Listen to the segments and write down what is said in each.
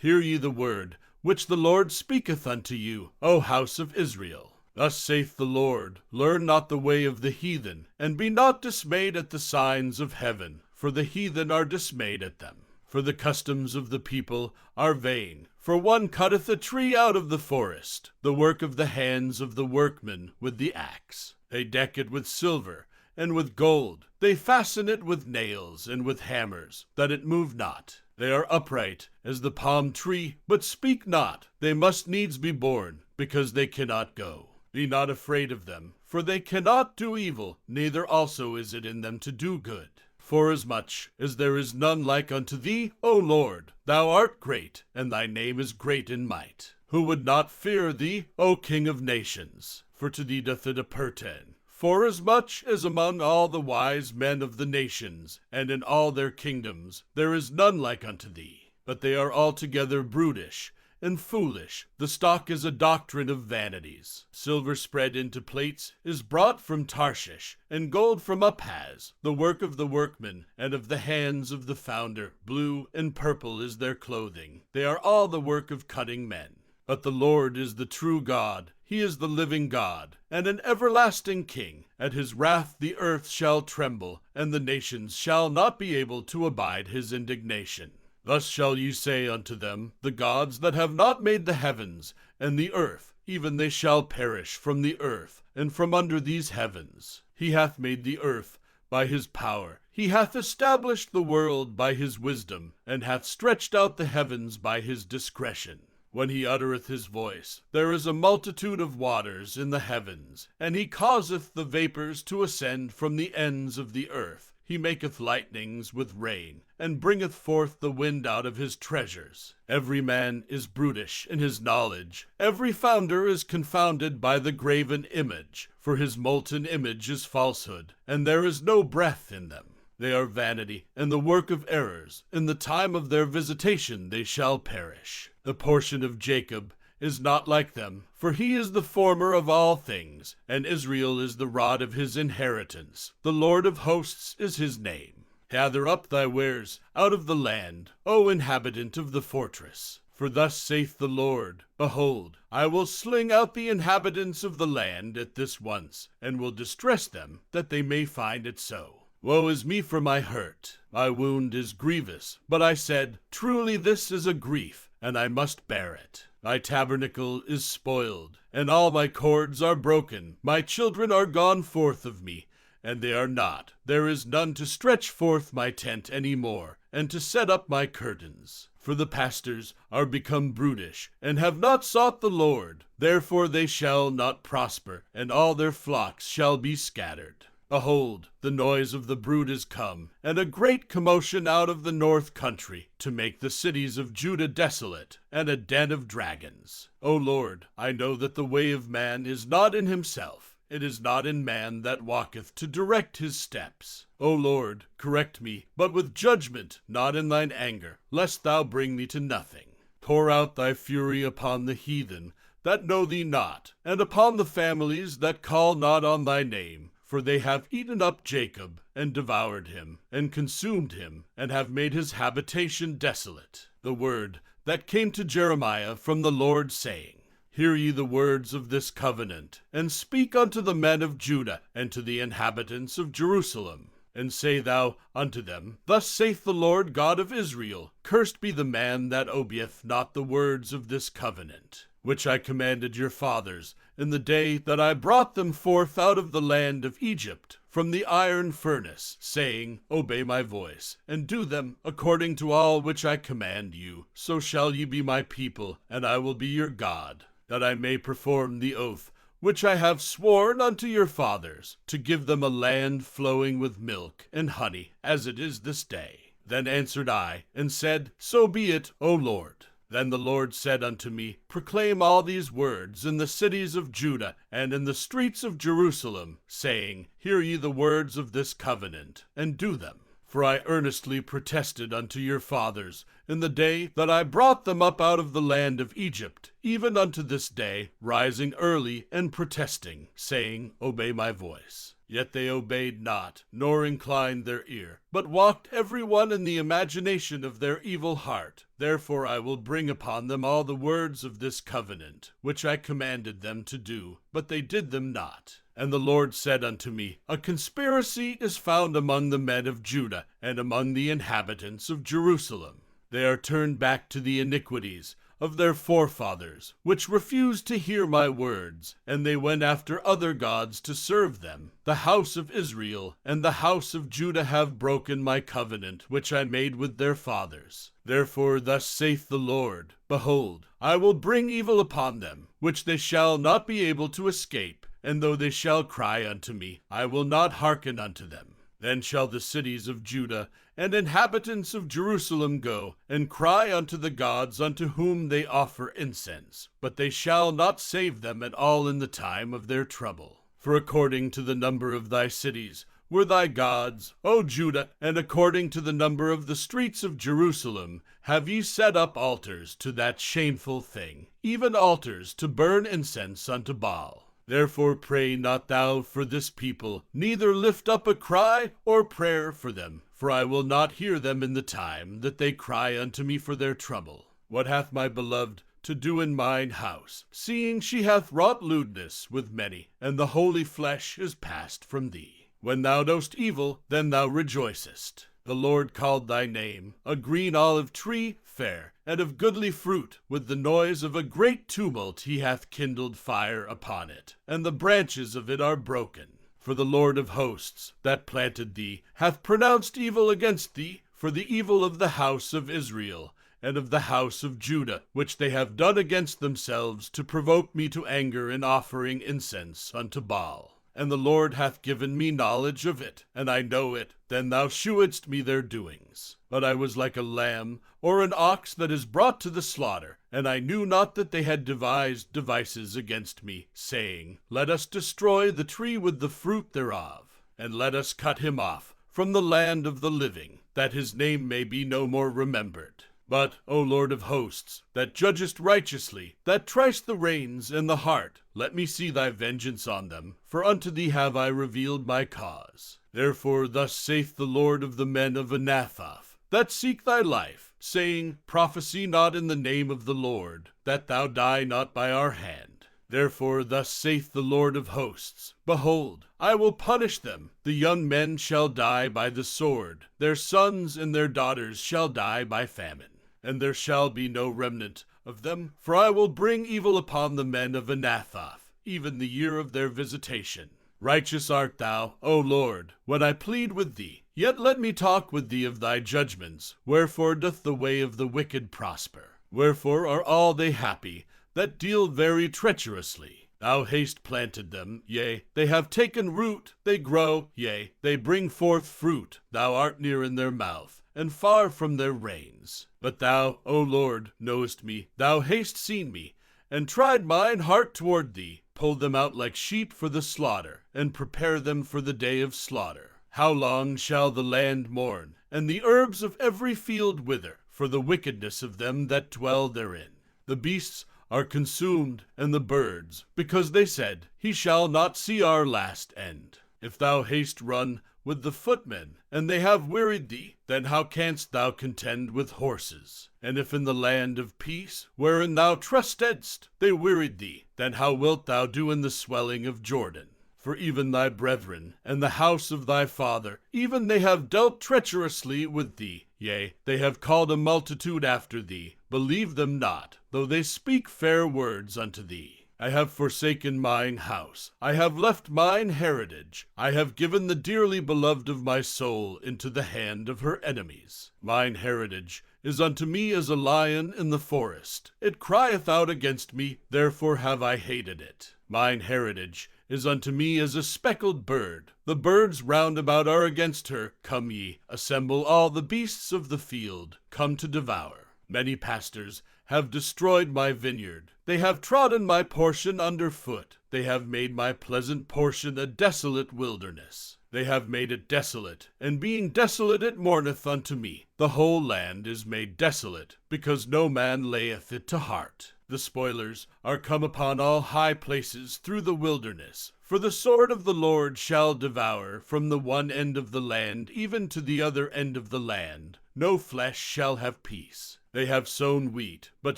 Hear ye the word which the Lord speaketh unto you, O house of Israel. Thus saith the Lord, learn not the way of the heathen, and be not dismayed at the signs of heaven, for the heathen are dismayed at them. For the customs of the people are vain. For one cutteth a tree out of the forest, the work of the hands of the workman with the axe. They deck it with silver, and with gold. They fasten it with nails and with hammers, that it move not. They are upright as the palm tree, but speak not. They must needs be borne, because they cannot go. Be not afraid of them, for they cannot do evil, neither also is it in them to do good. Forasmuch as there is none like unto thee, O Lord, thou art great, and thy name is great in might. Who would not fear thee, O King of nations? For to thee doth it appertain. Forasmuch as among all the wise men of the nations, and in all their kingdoms, there is none like unto thee. But they are altogether brutish and foolish. The stock is a doctrine of vanities. Silver spread into plates is brought from Tarshish, and gold from Uphaz, the work of the workman, and of the hands of the founder. Blue and purple is their clothing. They are all the work of cunning men. But the Lord is the true God. He is the living God, and an everlasting King. At his wrath the earth shall tremble, and the nations shall not be able to abide his indignation. Thus shall ye say unto them, the gods that have not made the heavens and the earth, even they shall perish from the earth, and from under these heavens. He hath made the earth by his power. He hath established the world by his wisdom, and hath stretched out the heavens by his discretion. When he uttereth his voice, there is a multitude of waters in the heavens, and he causeth the vapors to ascend from the ends of the earth. He maketh lightnings with rain, and bringeth forth the wind out of his treasures. Every man is brutish in his knowledge. Every founder is confounded by the graven image, for his molten image is falsehood, and there is no breath in them. They are vanity, and the work of errors. In the time of their visitation they shall perish. The portion of Jacob is not like them, for he is the former of all things, and Israel is the rod of his inheritance. The Lord of hosts is his name. Gather up thy wares out of the land, O inhabitant of the fortress. For thus saith the Lord, behold, I will sling out the inhabitants of the land at this once, and will distress them, that they may find it so. Woe is me for my hurt. My wound is grievous, but I said, truly this is a grief, and I must bear it. My tabernacle is spoiled, and all my cords are broken. My children are gone forth of me, and they are not. There is none to stretch forth my tent any more, and to set up my curtains. For the pastors are become brutish, and have not sought the Lord. Therefore they shall not prosper, and all their flocks shall be scattered. Behold, the noise of the brood is come, and a great commotion out of the north country, to make the cities of Judah desolate, and a den of dragons. O Lord, I know that the way of man is not in himself. It is not in man that walketh to direct his steps. O Lord, correct me, but with judgment, not in thine anger, lest thou bring me to nothing. Pour out thy fury upon the heathen that know thee not, and upon the families that call not on thy name. For they have eaten up Jacob, and devoured him, and consumed him, and have made his habitation desolate. The word that came to Jeremiah from the Lord, saying, Hear ye the words of this covenant, and speak unto the men of Judah, and to the inhabitants of Jerusalem. And say thou unto them, Thus saith the Lord God of Israel, Cursed be the man that obeyeth not the words of this covenant, which I commanded your fathers, in the day that I brought them forth out of the land of Egypt, from the iron furnace, saying, Obey my voice, and do them according to all which I command you. So shall ye be my people, and I will be your God, that I may perform the oath which I have sworn unto your fathers, to give them a land flowing with milk and honey, as it is this day. Then answered I, and said, So be it, O Lord. Then the Lord said unto me, Proclaim all these words in the cities of Judah and in the streets of Jerusalem, saying, Hear ye the words of this covenant, and do them. For I earnestly protested unto your fathers in the day that I brought them up out of the land of Egypt, even unto this day, rising early and protesting, saying, Obey my voice. Yet they obeyed not, nor inclined their ear, but walked every one in the imagination of their evil heart. Therefore I will bring upon them all the words of this covenant, which I commanded them to do, but they did them not. And the Lord said unto me, A conspiracy is found among the men of Judah, and among the inhabitants of Jerusalem. They are turned back to the iniquities of their forefathers, which refused to hear my words, and they went after other gods to serve them. The house of Israel and the house of Judah have broken my covenant, which I made with their fathers. Therefore thus saith the Lord, Behold, I will bring evil upon them, which they shall not be able to escape, and though they shall cry unto me, I will not hearken unto them. Then shall the cities of Judah and inhabitants of Jerusalem go, and cry unto the gods unto whom they offer incense, but they shall not save them at all in the time of their trouble. For according to the number of thy cities were thy gods, O Judah, and according to the number of the streets of Jerusalem have ye set up altars to that shameful thing, even altars to burn incense unto Baal. Therefore pray not thou for this people, neither lift up a cry or prayer for them, for I will not hear them in the time that they cry unto me for their trouble. What hath my beloved to do in mine house, seeing she hath wrought lewdness with many, and the holy flesh is passed from thee? When thou dost evil, then thou rejoicest. The Lord called thy name, a green olive tree, fair, and of goodly fruit. With the noise of a great tumult he hath kindled fire upon it, and the branches of it are broken. For the Lord of hosts, that planted thee, hath pronounced evil against thee, for the evil of the house of Israel, and of the house of Judah, which they have done against themselves, to provoke me to anger in offering incense unto Baal. And the Lord hath given me knowledge of it, and I know it. Then thou shewedst me their doings. But I was like a lamb, or an ox that is brought to the slaughter, and I knew not that they had devised devices against me, saying, Let us destroy the tree with the fruit thereof, and let us cut him off from the land of the living, that his name may be no more remembered. But, O Lord of hosts, that judgest righteously, that triest the reins and the heart, let me see thy vengeance on them, for unto thee have I revealed my cause. Therefore thus saith the Lord of the men of Anathoth, that seek thy life, saying, Prophesy not in the name of the Lord, that thou die not by our hand. Therefore thus saith the Lord of hosts, Behold, I will punish them. The young men shall die by the sword, their sons and their daughters shall die by famine. And there shall be no remnant of them, for I will bring evil upon the men of Anathoth, even the year of their visitation. Righteous art thou, O Lord, when I plead with thee. Yet let me talk with thee of thy judgments. Wherefore doth the way of the wicked prosper? Wherefore are all they happy that deal very treacherously? Thou hast planted them, yea, they have taken root, they grow, yea, they bring forth fruit. Thou art near in their mouth, and far from their reins. But thou, O Lord, knowest me, thou hast seen me, and tried mine heart toward thee. Pull them out like sheep for the slaughter, and prepare them for the day of slaughter. How long shall the land mourn, and the herbs of every field wither, for the wickedness of them that dwell therein? The beasts are consumed, and the birds, because they said, He shall not see our last end. If thou hast run with the footmen, and they have wearied thee, then how canst thou contend with horses? And if in the land of peace, wherein thou trustedst, they wearied thee, then how wilt thou do in the swelling of Jordan? For even thy brethren, and the house of thy father, even they have dealt treacherously with thee. Yea, they have called a multitude after thee. Believe them not, though they speak fair words unto thee. I have forsaken mine house, I have left mine heritage, I have given the dearly beloved of my soul into the hand of her enemies. Mine heritage is unto me as a lion in the forest. It crieth out against me, therefore have I hated it. Mine heritage is unto me as a speckled bird. The birds round about are against her. Come ye, assemble all the beasts of the field, come to devour. Many pastors have destroyed my vineyard. They have trodden my portion under foot. They have made my pleasant portion a desolate wilderness. They have made it desolate, and being desolate it mourneth unto me. The whole land is made desolate, because no man layeth it to heart. The spoilers are come upon all high places through the wilderness, For the sword of the Lord shall devour from the one end of the land even to the other end of the land. No flesh shall have peace. They have sown wheat, but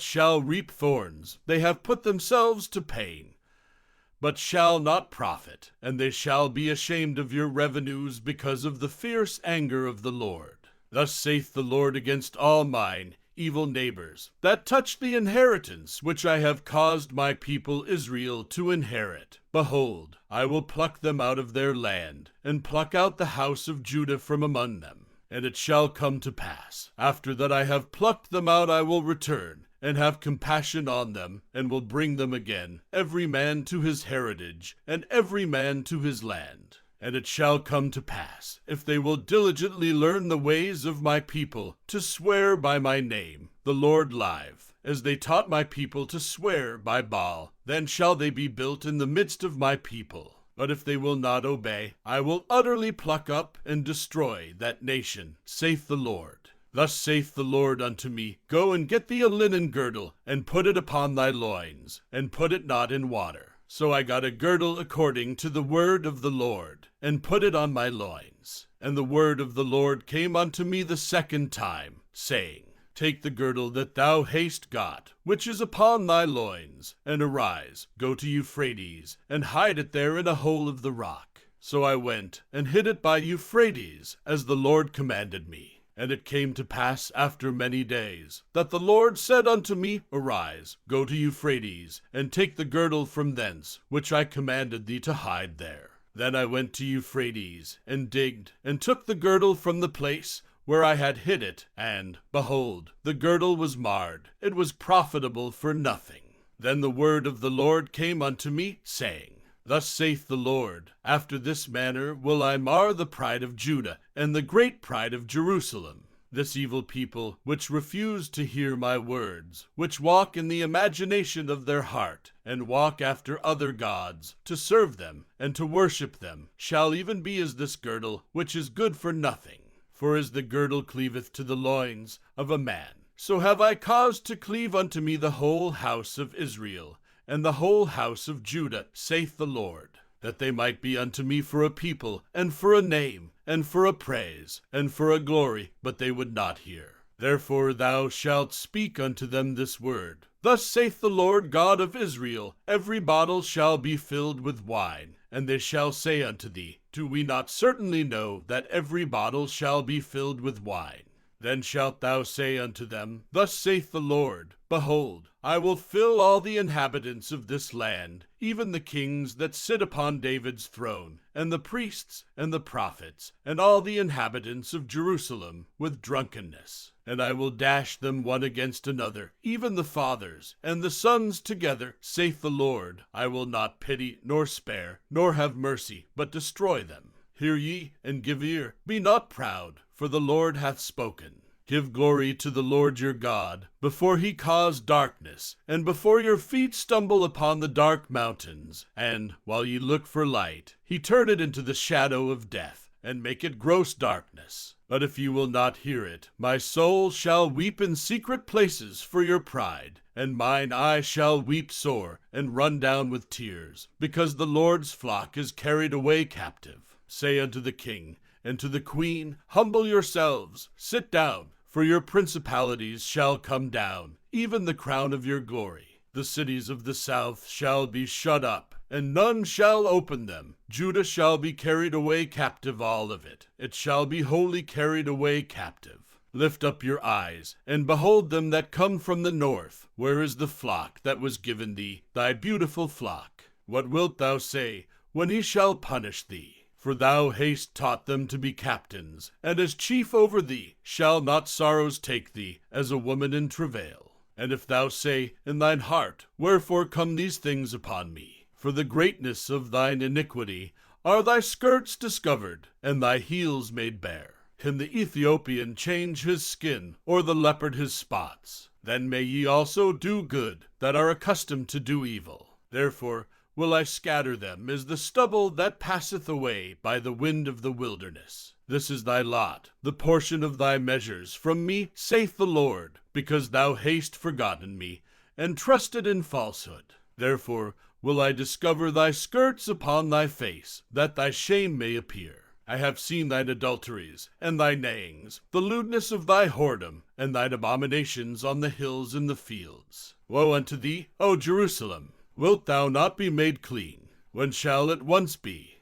shall reap thorns. They have put themselves to pain, but shall not profit, and they shall be ashamed of your revenues because of the fierce anger of the Lord. Thus saith the Lord against all mine evil neighbors, that touch the inheritance which I have caused my people Israel to inherit. Behold, I will pluck them out of their land, and pluck out the house of Judah from among them. And it shall come to pass, after that I have plucked them out, I will return, and have compassion on them, and will bring them again, every man to his heritage, and every man to his land. And it shall come to pass, if they will diligently learn the ways of my people, to swear by my name, the Lord live, as they taught my people to swear by Baal, then shall they be built in the midst of my people. But if they will not obey, I will utterly pluck up and destroy that nation, saith the Lord. Thus saith the Lord unto me, Go and get thee a linen girdle, and put it upon thy loins, and put it not in water. So I got a girdle according to the word of the Lord, and put it on my loins. And the word of the Lord came unto me the second time, saying, Take the girdle that thou hast got, which is upon thy loins, and arise, go to Euphrates, and hide it there in a hole of the rock. So I went, and hid it by Euphrates, as the Lord commanded me. And it came to pass after many days, that the Lord said unto me, Arise, go to Euphrates, and take the girdle from thence, which I commanded thee to hide there. Then I went to Euphrates, and digged, and took the girdle from the place where I had hid it, and, behold, the girdle was marred, it was profitable for nothing. Then the word of the Lord came unto me, saying, Thus saith the Lord, After this manner will I mar the pride of Judah, and the great pride of Jerusalem. This evil people, which refuse to hear my words, which walk in the imagination of their heart, and walk after other gods, to serve them, and to worship them, shall even be as this girdle, which is good for nothing. For as the girdle cleaveth to the loins of a man, so have I caused to cleave unto me the whole house of Israel, and the whole house of Judah, saith the Lord, that they might be unto me for a people, and for a name, and for a praise, and for a glory, but they would not hear. Therefore thou shalt speak unto them this word. Thus saith the Lord God of Israel, Every bottle shall be filled with wine, and they shall say unto thee, Do we not certainly know that every bottle shall be filled with wine? Then shalt thou say unto them, Thus saith the Lord, Behold, I will fill all the inhabitants of this land, even the kings that sit upon David's throne, and the priests, and the prophets, and all the inhabitants of Jerusalem, with drunkenness. And I will dash them one against another, even the fathers, and the sons together, saith the Lord. I will not pity, nor spare, nor have mercy, but destroy them. Hear ye, and give ear. Be not proud, for the Lord hath spoken. Give glory to the Lord your God, before he cause darkness, and before your feet stumble upon the dark mountains. And, while ye look for light, he turn it into the shadow of death, and make it gross darkness. But if you will not hear it, my soul shall weep in secret places for your pride, and mine eye shall weep sore, and run down with tears, because the Lord's flock is carried away captive. Say unto the king, and to the queen, Humble yourselves, sit down, for your principalities shall come down, even the crown of your glory. The cities of the south shall be shut up, and none shall open them. Judah shall be carried away captive, all of it. It shall be wholly carried away captive. Lift up your eyes, and behold them that come from the north. Where is the flock that was given thee, thy beautiful flock? What wilt thou say when he shall punish thee? For thou hast taught them to be captains, and as chief over thee shall not sorrows take thee, as a woman in travail. And if thou say in thine heart, Wherefore come these things upon me? For the greatness of thine iniquity are thy skirts discovered, and thy heels made bare. Can the Ethiopian change his skin, or the leopard his spots? Then may ye also do good, that are accustomed to do evil. Therefore will I scatter them as the stubble that passeth away by the wind of the wilderness. This is thy lot, the portion of thy measures from me, saith the Lord, because thou hast forgotten me, and trusted in falsehood. Therefore will I discover thy skirts upon thy face, that thy shame may appear. I have seen thine adulteries, and thy nayings, the lewdness of thy whoredom, and thine abominations on the hills and the fields. Woe unto thee, O Jerusalem! Wilt thou not be made clean? When shall it once be?